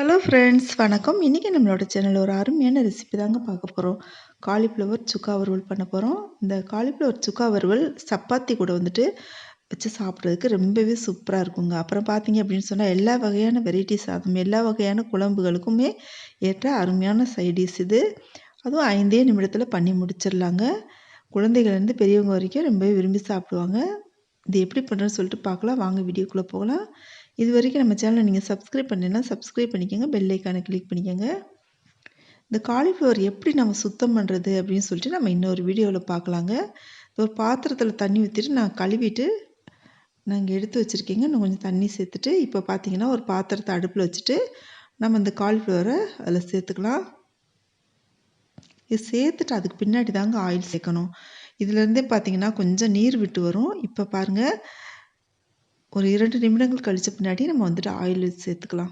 Hello friends, வணக்கம். இன்றைக்கி நம்மளோட சேனலில் ஒரு அருமையான ரெசிபி தாங்க பார்க்க போகிறோம். காலிஃப்ளவர் சுக்கா வறுவல் பண்ண போகிறோம். இந்த காலிஃப்ளவர் சுக்கா வறுவல் சப்பாத்தி கூட வச்சு சாப்பிட்றதுக்கு ரொம்பவே சூப்பராக இருக்குங்க. அப்புறம் பார்த்தீங்க அப்படின்னு சொன்னால் எல்லா வகையான வெரைட்டி சாதம், எல்லா வகையான குழம்புகளுக்குமே ஏற்ற அருமையான சைடிஷ் இது. அதுவும் 5 நிமிடத்தில் பண்ணி முடிச்சிடலாங்க. குழந்தைகள்லேருந்து பெரியவங்க வரைக்கும் ரொம்பவே விரும்பி சாப்பிடுவாங்க. இது எப்படி பண்ணுறேன்னு சொல்லிட்டு பார்க்கலாம். வாங்க வீடியோக்குள்ளே போகலாம். இது வரைக்கும் நம்ம சேனலை நீங்கள் சப்ஸ்கிரைப் பண்ணலைன்னா சப்ஸ்கிரைப் பண்ணிக்கோங்க. பெல் ஐக்கானை கிளிக் பண்ணிக்கோங்க. இந்த காலிஃப்ளவர் எப்படி நம்ம சுத்தம் பண்ணுறது அப்படின்னு சொல்லிட்டு நம்ம இன்னொரு வீடியோவில் பார்க்கலாங்க. ஒரு பாத்திரத்தில் தண்ணி ஊற்றிட்டு நான் கழுவிட்டு நான் இங்கே எடுத்து வச்சுருக்கேங்க. இன்னும் கொஞ்சம் தண்ணி சேர்த்துட்டு இப்போ பார்த்தீங்கன்னா ஒரு பாத்திரத்தை அடுப்பில் வச்சுட்டு நம்ம இந்த காலிஃப்ளவரை அதில் சேர்த்துக்கலாம். இது சேர்த்துட்டு அதுக்கு பின்னாடி தாங்க ஆயில் சேர்க்கணும். இதுலேருந்தே பார்த்தீங்கன்னா கொஞ்சம் நீர் விட்டு வரும். இப்போ பாருங்கள், ஒரு 2 நிமிடங்கள் கழித்த பின்னாடி நம்ம ஆயில் சேர்த்துக்கலாம்.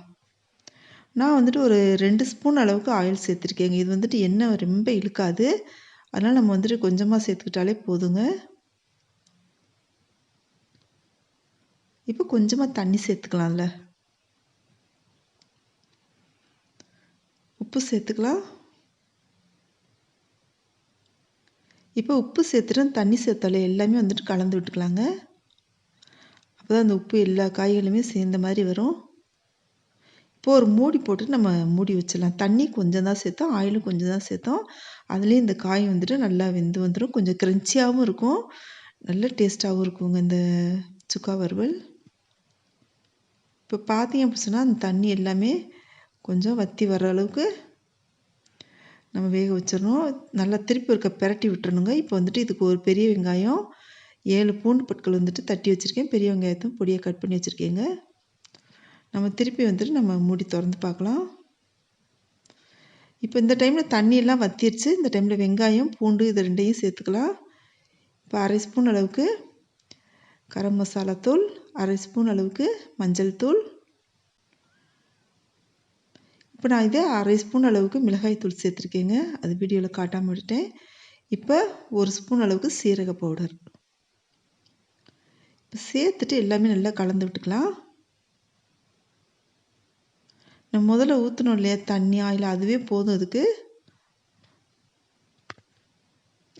நான் ஒரு 2 ஸ்பூன் அளவுக்கு ஆயில் சேர்த்துருக்கேங்க. இது எண்ணெய் ரொம்ப இழுக்காது. அதனால் நம்ம கொஞ்சமாக சேர்த்துக்கிட்டாலே போதுங்க. இப்போ கொஞ்சமாக தண்ணி சேர்த்துக்கலாம்ல. உப்பு சேர்த்துக்கலாம். இப்போ உப்பு சேர்த்துட்டு தண்ணி சேர்த்தாலே எல்லாமே கலந்து விட்டுக்கலாங்க. அப்போ தான் அந்த உப்பு எல்லா காய்களுமே சேர்ந்த மாதிரி வரும். இப்போ ஒரு மூடி போட்டு நம்ம மூடி வச்சிடலாம். தண்ணி கொஞ்சம் தான் சேர்த்தோம், ஆயிலும் கொஞ்சம் தான் சேர்த்தோம். அதுலேயும் இந்த காய் நல்லா வெந்து வந்துடும். கொஞ்சம் க்ரன்ச்சியாகவும் இருக்கும், நல்ல டேஸ்ட்டாகவும் இருக்குங்க இந்த சுக்கா வறுவல். இப்போ பார்த்தீங்க அப்படி சொன்னால் அந்த தண்ணி எல்லாமே கொஞ்சம் வற்றி வர அளவுக்கு நம்ம வேக வச்சிடணும். நல்லா திருப்பி ஒருக்க பிரட்டி விட்டுறணுங்க. இப்போ இதுக்கு ஒரு பெரிய வெங்காயம், 7 பூண்டு பற்கள் தட்டி வச்சுருக்கேன். பெரிய வெங்காயத்தையும் பொடியை கட் பண்ணி வச்சுருக்கேங்க. நம்ம திருப்பி நம்ம மூடி திறந்து பார்க்கலாம். இப்போ இந்த டைமில் தண்ணியெல்லாம் வற்றிடுச்சு. இந்த டைமில் வெங்காயம், பூண்டு இது ரெண்டையும் சேர்த்துக்கலாம். இப்போ 1/2 ஸ்பூன் அளவுக்கு கரம் மசாலா தூள், 1/2 ஸ்பூன் அளவுக்கு மஞ்சள் தூள். இப்போ நான் இதே 1/2 ஸ்பூன் அளவுக்கு மிளகாய் தூள் சேர்த்துருக்கேங்க. அது வீடியோவில் காட்டாமல் விட்டுட்டேன். இப்போ 1 ஸ்பூன் அளவுக்கு சீரக பவுடர். இப்போ சேர்த்துட்டு எல்லாமே நல்லா கலந்து விட்டுக்கலாம். நம்ம முதல்ல ஊற்றணும் இல்லையா தண்ணி, ஆயில், அதுவே போதும். அதுக்கு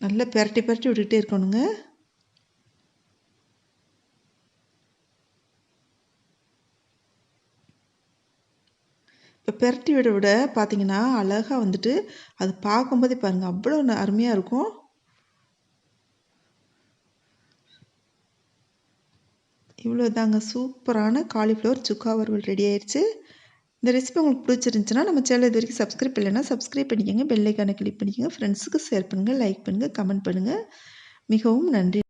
நல்லா பிரட்டி விட்டுக்கிட்டே இருக்கணுங்க. இப்போ பிரட்டி விட பார்த்தீங்கன்னா அழகாக அது பார்க்கும்போதே பாருங்கள் அவ்வளோ அருமையாக இருக்கும். இவ்வளோ தாங்க, சூப்பரான காலிஃப்ளவர் சுக்கா வறுவல் ரெடி ஆயிடுச்சு. இந்த ரெசிபி உங்களுக்கு பிடிச்சிருந்துச்சுன்னா நம்ம சேனல் இது வரைக்கும் சப்ஸ்கிரைப் இல்லைன்னா சப்ஸ்கிரைப் பண்ணிக்கோங்க. பெல் ஐக்கானை கிளிக் பண்ணிக்கோங்க. ஃப்ரெண்ட்ஸுக்கு ஷேர் பண்ணுங்கள், லைக் பண்ணுங்கள், கமெண்ட் பண்ணுங்கள். மிகவும் நன்றி.